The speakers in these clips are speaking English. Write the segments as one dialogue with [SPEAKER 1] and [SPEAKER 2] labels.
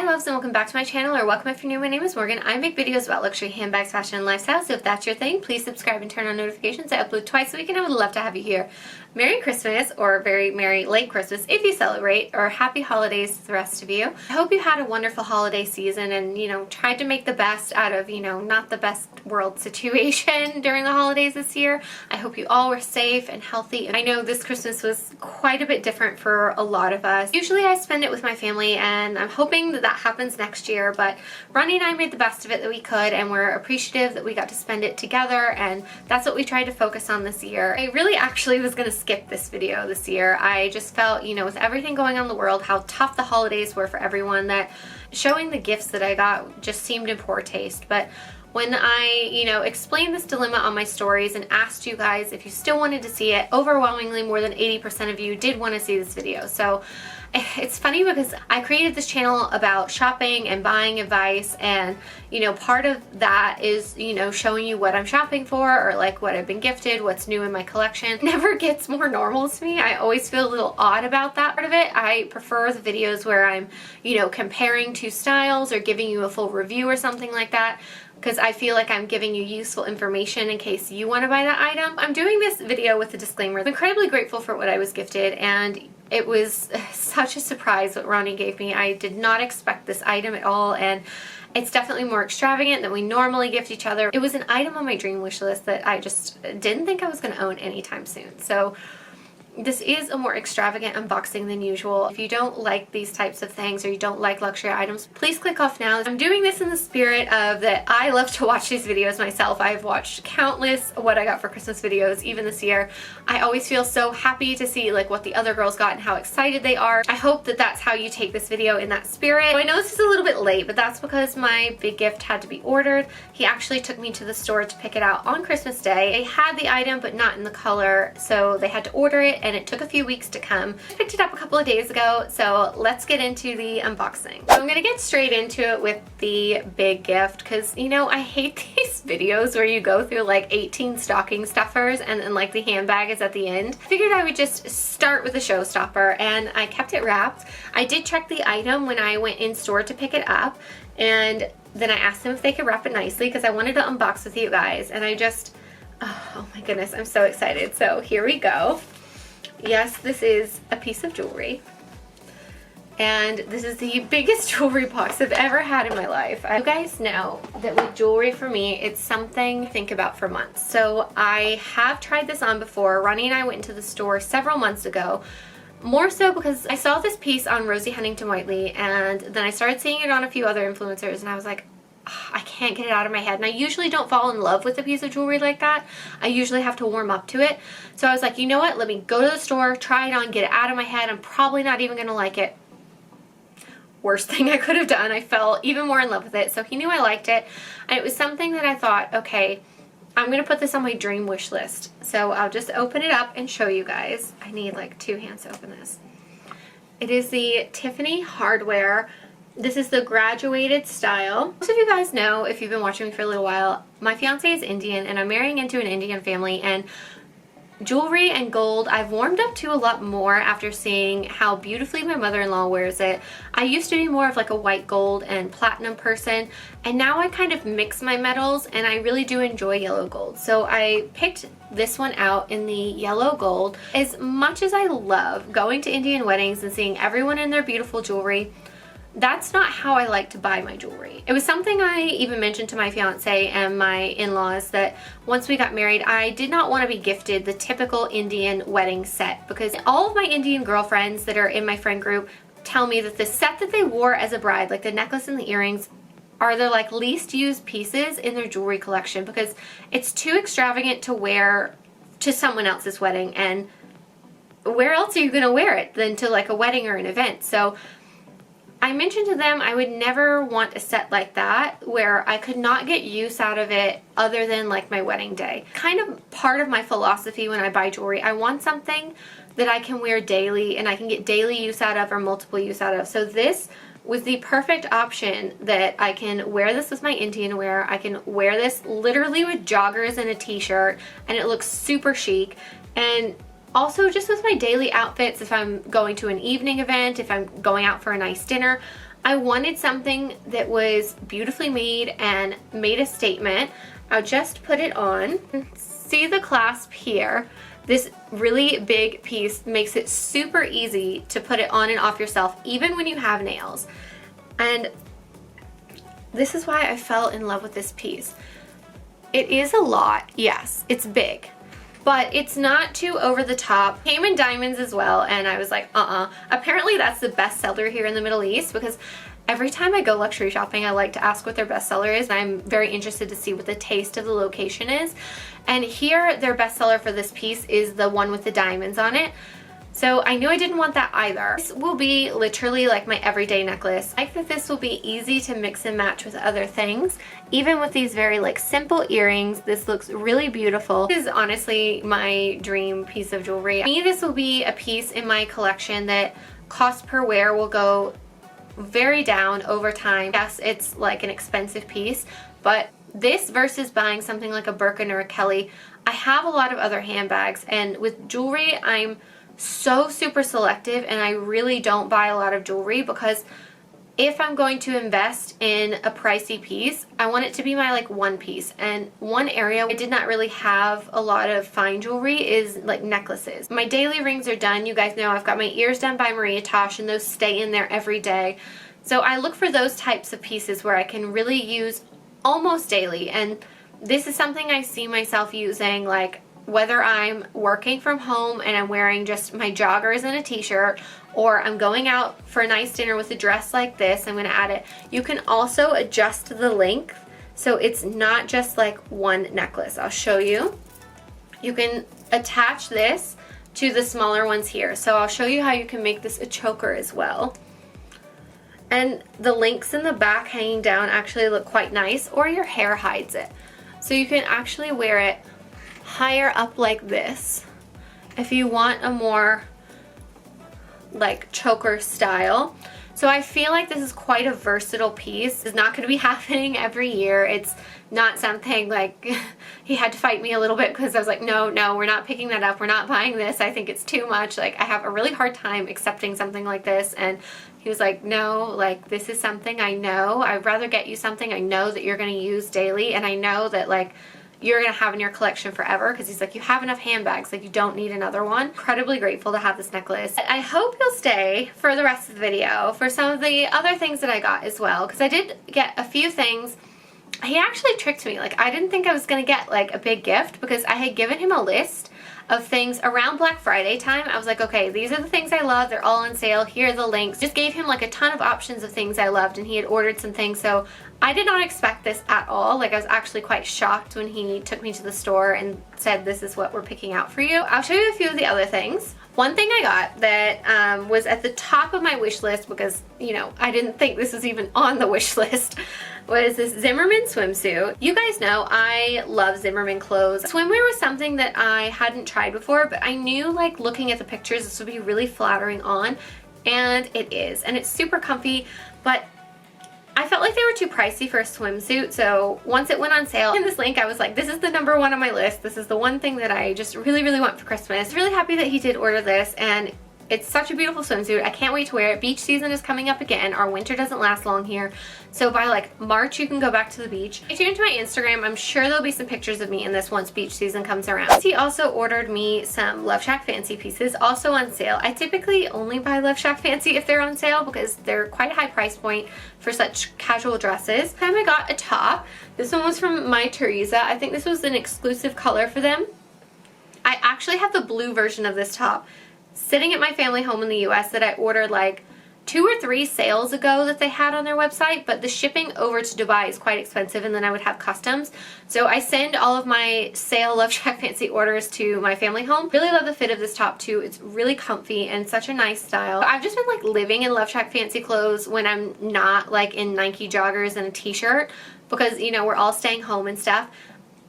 [SPEAKER 1] Hi loves, and welcome back to my channel, or welcome if you're new. My name is Morgan. I make videos about luxury handbags, fashion, and lifestyle, so if that's your thing, please subscribe and turn on notifications. I upload twice a week and I would love to have you here. Merry Christmas, or very Merry late Christmas if you celebrate, or Happy Holidays to the rest of you. I hope you had a wonderful holiday season and, tried to make the best out of, not the best world situation during the holidays this year. I hope you all were safe and healthy. I know this Christmas was quite a bit different for a lot of us. Usually I spend it with my family, and I'm hoping that happens next year, but Ronnie and I made the best of it that we could, and we're appreciative that we got to spend it together, and that's what we tried to focus on this year. I really actually was going to skip this video this year. I just felt, with everything going on in the world, how tough the holidays were for everyone, that showing the gifts that I got just seemed in poor taste. But when I, explained this dilemma on my stories and asked you guys if you still wanted to see it, overwhelmingly more than 80% of you did want to see this video. So it's funny because I created this channel about shopping and buying advice, and part of that is showing you what I'm shopping for, or like what I've been gifted, what's new in my collection. It never gets more normal to me. I always feel a little odd about that part of it. I prefer the videos where I'm comparing two styles or giving you a full review or something like that, because I feel like I'm giving you useful information in case you want to buy that item. I'm doing this video with a disclaimer. I'm incredibly grateful for what I was gifted, and it was such a surprise what Ronnie gave me. I did not expect this item at all, and it's definitely more extravagant than we normally gift each other. It was an item on my dream wish list that I just didn't think I was going to own anytime soon. So this is a more extravagant unboxing than usual. If you don't like these types of things, or you don't like luxury items, please click off now. I'm doing this in the spirit of that I love to watch these videos myself. I've watched countless what I got for Christmas videos, even this year. I always feel so happy to see like what the other girls got and how excited they are. I hope that that's how you take this video, in that spirit. So I know this is a little bit late, but that's because my big gift had to be ordered. He actually took me to the store to pick it out on Christmas Day. They had the item, but not in the color, so they had to order it, and it took a few weeks to come. I picked it up a couple of days ago, so let's get into the unboxing. So I'm gonna get straight into it with the big gift, because I hate these videos where you go through like 18 stocking stuffers and then like the handbag is at the end. I figured I would just start with a showstopper, and I kept it wrapped. I did check the item when I went in store to pick it up, and then I asked them if they could wrap it nicely because I wanted to unbox with you guys, and I just, oh my goodness, I'm so excited. So here we go. Yes, this is a piece of jewelry, and this is the biggest jewelry box I've ever had in my life. You guys know that with jewelry, for me, it's something to think about for months. So I have tried this on before. Ronnie and I went into the store several months ago, more so because I saw this piece on Rosie Huntington Whiteley, and then I started seeing it on a few other influencers, and I was like, I can't get it out of my head. And I usually don't fall in love with a piece of jewelry like that. I usually have to warm up to it. So I was like, you know what? Let me go to the store, try it on, get it out of my head. I'm probably not even going to like it. Worst thing I could have done. I fell even more in love with it. So he knew I liked it. And it was something that I thought, okay, I'm going to put this on my dream wish list. So I'll just open it up and show you guys. I need like 2 hands to open this. It is the Tiffany Hardwear. This is the graduated style. Most of you guys know, if you've been watching me for a little while, my fiance is Indian, and I'm marrying into an Indian family, and jewelry and gold I've warmed up to a lot more after seeing how beautifully my mother-in-law wears it. I used to be more of like a white gold and platinum person, and now I kind of mix my metals, and I really do enjoy yellow gold. So I picked this one out in the yellow gold. As much as I love going to Indian weddings and seeing everyone in their beautiful jewelry, that's not how I like to buy my jewelry. It was something I even mentioned to my fiance and my in-laws, that once we got married, I did not want to be gifted the typical Indian wedding set, because all of my Indian girlfriends that are in my friend group tell me that the set that they wore as a bride, like the necklace and the earrings, are their like least used pieces in their jewelry collection, because it's too extravagant to wear to someone else's wedding, and where else are you going to wear it than to like a wedding or an event? So I mentioned to them I would never want a set like that where I could not get use out of it other than like my wedding day. Kind of part of my philosophy when I buy jewelry, I want something that I can wear daily and I can get daily use out of, or multiple use out of. So this was the perfect option, that I can wear this with my Indian wear. I can wear this literally with joggers and a t-shirt, and it looks super chic. And Also, just with my daily outfits, if I'm going to an evening event, if I'm going out for a nice dinner, I wanted something that was beautifully made and made a statement. I'll just put it on. See the clasp here? This really big piece makes it super easy to put it on and off yourself, even when you have nails. And this is why I fell in love with this piece. It is a lot, yes, it's big, but it's not too over the top. Came in diamonds as well, and I was like, Apparently that's the best seller here in the Middle East, because every time I go luxury shopping, I like to ask what their bestseller is, and I'm very interested to see what the taste of the location is. And here, their bestseller for this piece is the one with the diamonds on it. So I knew I didn't want that either. This will be literally like my everyday necklace. I like that this will be easy to mix and match with other things. Even with these very like simple earrings, this looks really beautiful. This is honestly my dream piece of jewelry. For me, this will be a piece in my collection that cost per wear will go very down over time. Yes, it's like an expensive piece, but this versus buying something like a Birkin or a Kelly, I have a lot of other handbags, and with jewelry, I'm so super selective, and I really don't buy a lot of jewelry because if I'm going to invest in a pricey piece, I want it to be my like one piece. And one area I did not really have a lot of fine jewelry is like necklaces. My daily rings are done. You guys know I've got my ears done by Maria Tosh, and those stay in there every day. So I look for those types of pieces where I can really use almost daily, and this is something I see myself using like whether I'm working from home and I'm wearing just my joggers and a t-shirt, or I'm going out for a nice dinner with a dress like this. I'm going to add it. You can also adjust the length, so it's not just like one necklace. I'll show you. You can attach this to the smaller ones here. So I'll show you how you can make this a choker as well. And the links in the back hanging down actually look quite nice, or your hair hides it. So you can actually wear it higher up like this if you want a more like choker style. So I feel like this is quite a versatile piece. It's not going to be happening every year. It's not something like he had to fight me a little bit because I was like, no, we're not picking that up. We're not buying this. I think it's too much. Like, I have a really hard time accepting something like this. And he was like, no, like, this is something I know. I'd rather get you something I know that you're going to use daily, and I know that like you're going to have in your collection forever, because he's like, you have enough handbags, like you don't need another one. Incredibly grateful to have this necklace. I hope you'll stay for the rest of the video for some of the other things that I got as well, because I did get a few things. He actually tricked me. Like, I didn't think I was going to get like a big gift, because I had given him a list of things around Black Friday time. I was like, okay, these are the things I love. They're all on sale. Here are the links. Just gave him like a ton of options of things I loved, and he had ordered some things. So I did not expect this at all. Like, I was actually quite shocked when he took me to the store and said, this is what we're picking out for you. I'll show you a few of the other things. One thing I got that was at the top of my wish list, because, you know, I didn't think this was even on the wish list, was this Zimmermann swimsuit. You guys know I love Zimmermann clothes. Swimwear was something that I hadn't tried before, but I knew, like, looking at the pictures, this would be really flattering on, and it is. And it's super comfy, but I felt like they were too pricey for a swimsuit, so once it went on sale in this link, I was like, this is the number one on my list. This is the one thing that I just really, really want for Christmas. Really happy that he did order this, and it's such a beautiful swimsuit. I can't wait to wear it. Beach season is coming up again. Our winter doesn't last long here, so by like March you can go back to the beach. Stay tuned to my Instagram. I'm sure there'll be some pictures of me in this once beach season comes around. He also ordered me some Love Shack Fancy pieces, also on sale. I typically only buy Love Shack Fancy if they're on sale, because they're quite a high price point for such casual dresses. This time I got a top. This one was from My Teresa. I think this was an exclusive color for them. I actually have the blue version of this top sitting at my family home in the US that I ordered like 2 or 3 sales ago that they had on their website, but the shipping over to Dubai is quite expensive, and then I would have customs. So I send all of my sale Love Shack Fancy orders to my family home. Really love the fit of this top too. It's really comfy and such a nice style. I've just been like living in Love Shack Fancy clothes when I'm not like in Nike joggers and a t-shirt, because, you know, we're all staying home and stuff.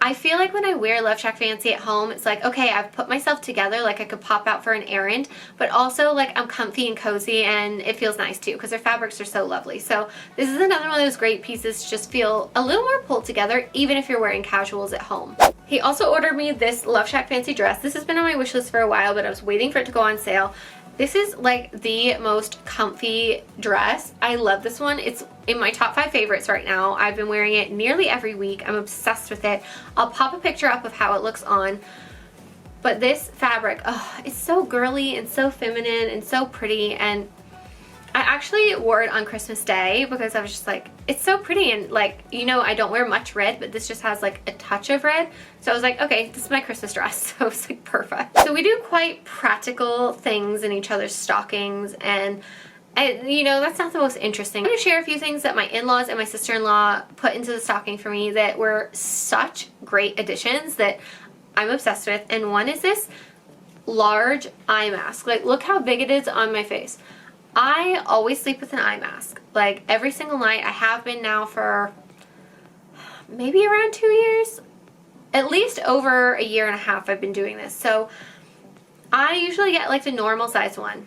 [SPEAKER 1] I feel like when I wear Love Shack Fancy at home, it's like, okay, I've put myself together, like I could pop out for an errand, but also like I'm comfy and cozy, and it feels nice too, because their fabrics are so lovely. So this is another one of those great pieces to just feel a little more pulled together, even if you're wearing casuals at home. He also ordered me this Love Shack Fancy dress. This has been on my wish list for a while, but I was waiting for it to go on sale. This is like the most comfy dress. I love this one. It's in my top 5 favorites right now. I've been wearing it nearly every week. I'm obsessed with it. I'll pop a picture up of how it looks on. But this fabric, oh, it's so girly and so feminine and so pretty. And I actually wore it on Christmas Day because I was just like, it's so pretty. And like, you know, I don't wear much red, but this just has like a touch of red. So I was like, okay, this is my Christmas dress. So it's like perfect. So we do quite practical things in each other's stockings, and you know, that's not the most interesting. I'm going to share a few things that my in-laws and my sister-in-law put into the stocking for me that were such great additions that I'm obsessed with. And one is this large eye mask. Like, look how big it is on my face. I always sleep with an eye mask, like every single night. I have been now for maybe around 2 years, at least over a year and a half I've been doing this. So I usually get like the normal size one.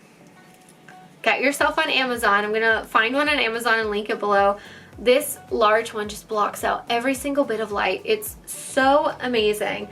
[SPEAKER 1] Get yourself on Amazon. I'm gonna find one on Amazon and link it below. This large one just blocks out every single bit of light. It's so amazing.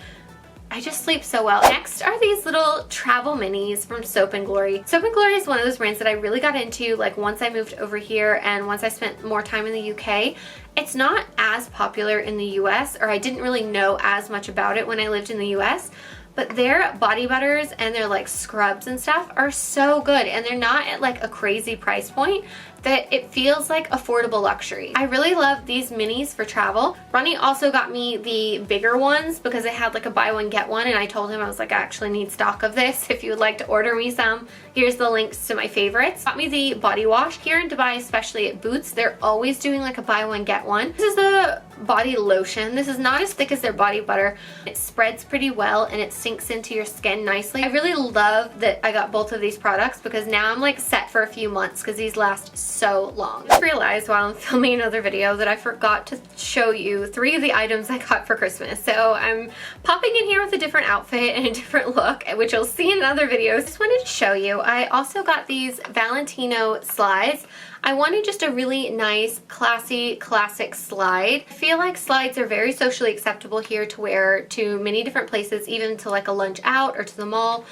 [SPEAKER 1] I just sleep so well. Next are these little travel minis from Soap & Glory. Soap & Glory is one of those brands that I really got into like once I moved over here and once I spent more time in the UK. It's not as popular in the US, or I didn't really know as much about it when I lived in the US. But their body butters and their like scrubs and stuff are so good, and they're not at like a crazy price point that it feels like affordable luxury. I really love these minis for travel. Ronnie also got me the bigger ones because they had like a buy one get one, and I told him, I was like, I actually need stock of this. If you would like to order me some, here's the links to my favorites. Got me the body wash here in Dubai, especially at Boots. They're always doing like a buy one get one. This is the body lotion. This is not as thick as their body butter. It spreads pretty well and it sinks into your skin nicely. I really love that I got both of these products because now I'm like set for a few months because these last so long. I just realized while I'm filming another video that I forgot to show you 3 of the items I got for Christmas. So I'm popping in here with a different outfit and a different look, which you'll see in other videos. Just wanted to show you. I also got these Valentino slides. I wanted just a really nice, classy, classic slide. I feel like slides are very socially acceptable here to wear to many different places, even to like a lunch out or to the mall.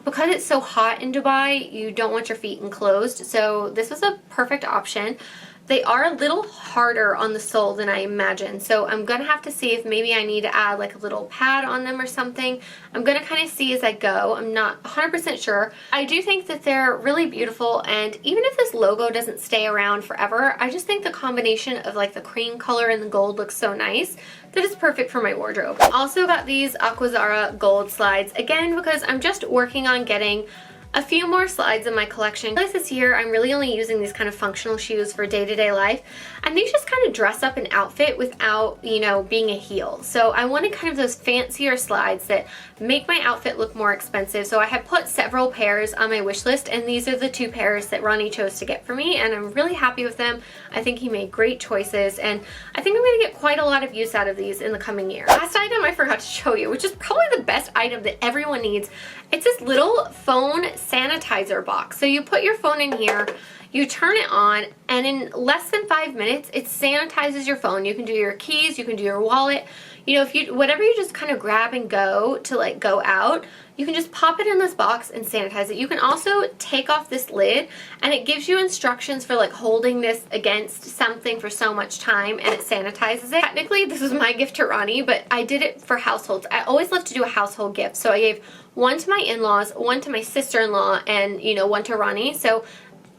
[SPEAKER 1] Because it's so hot in Dubai, you don't want your feet enclosed, so this was a perfect option. They are a little harder on the sole than I imagined, so I'm going to have to see if maybe I need to add like a little pad on them or something. I'm going to kind of see as I go. I'm not 100% sure. I do think that they're really beautiful, and even if this logo doesn't stay around forever, I just think the combination of like the cream color and the gold looks so nice that it's perfect for my wardrobe. I also got these Aquazzara gold slides, again because I'm just working on getting a few more slides in my collection. This year I'm really only using these kind of functional shoes for day-to-day life, and these just kind of dress up an outfit without, you know, being a heel. So I wanted kind of those fancier slides that make my outfit look more expensive. So I have put several pairs on my wish list, and these are the 2 pairs that Ronnie chose to get for me, and I'm really happy with them. I think he made great choices, and I think I'm going to get quite a lot of use out of these in the coming year. Last item I forgot to show you, which is probably the best item that everyone needs. It's this little phone sanitizer box. So you put your phone in here, you turn it on, and in less than 5 minutes, it sanitizes your phone. You can do your keys, you can do your wallet. You know, if you, whatever you just kind of grab and go to like go out, you can just pop it in this box and sanitize it. You can also take off this lid, and it gives you instructions for like holding this against something for so much time, and it sanitizes it. Technically, this was my gift to Ronnie, but I did it for households. I always love to do a household gift. So I gave one to my in-laws, one to my sister-in-law, and, you know, one to Ronnie. So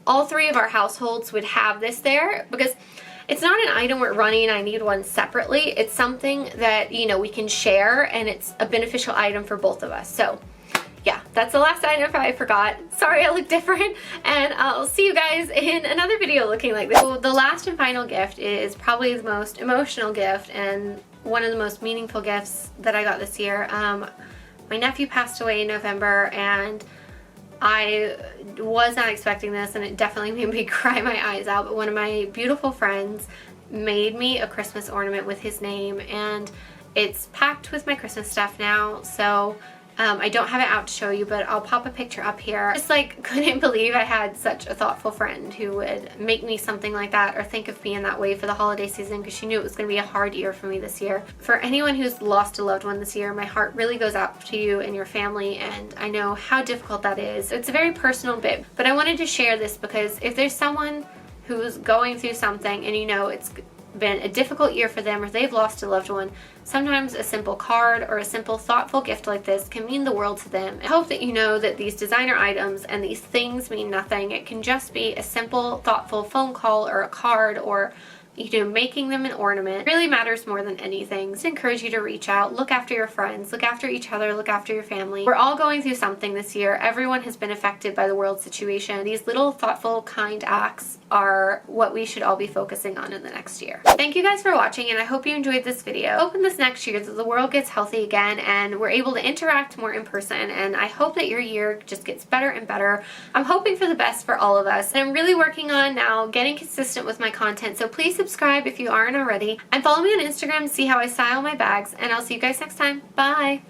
[SPEAKER 1] all 3 of our households would have this there because it's not an item where Ronnie and I need one separately. It's something that, you know, we can share, and it's a beneficial item for both of us. So yeah, that's the last item I forgot. Sorry I look different, and I'll see you guys in another video looking like this. So the last and final gift is probably the most emotional gift and one of the most meaningful gifts that I got this year. My nephew passed away in November, and I was not expecting this, and it definitely made me cry my eyes out, but one of my beautiful friends made me a Christmas ornament with his name, and it's packed with my Christmas stuff now. So I don't have it out to show you, but I'll pop a picture up here. Just like couldn't believe I had such a thoughtful friend who would make me something like that or think of me in that way for the holiday season, because she knew it was going to be a hard year for me this year. For anyone who's lost a loved one this year, my heart really goes out to you and your family, and I know how difficult that is. It's a very personal bit, but I wanted to share this because if there's someone who's going through something and you know it's been a difficult year for them or they've lost a loved one, sometimes a simple card or a simple thoughtful gift like this can mean the world to them. I hope that you know that these designer items and these things mean nothing. It can just be a simple, thoughtful phone call or a card, or making them an ornament. It really matters more than anything. So I encourage you to reach out, look after your friends, look after each other, look after your family. We're all going through something this year. Everyone has been affected by the world situation. These little thoughtful, kind acts are what we should all be focusing on in the next year. Thank you guys for watching, and I hope you enjoyed this video. I hope in this next year that the world gets healthy again and we're able to interact more in person, and I hope that your year just gets better and better. I'm hoping for the best for all of us, and I'm really working on now getting consistent with my content, so please subscribe if you aren't already, and follow me on Instagram to see how I style my bags, and I'll see you guys next time. Bye!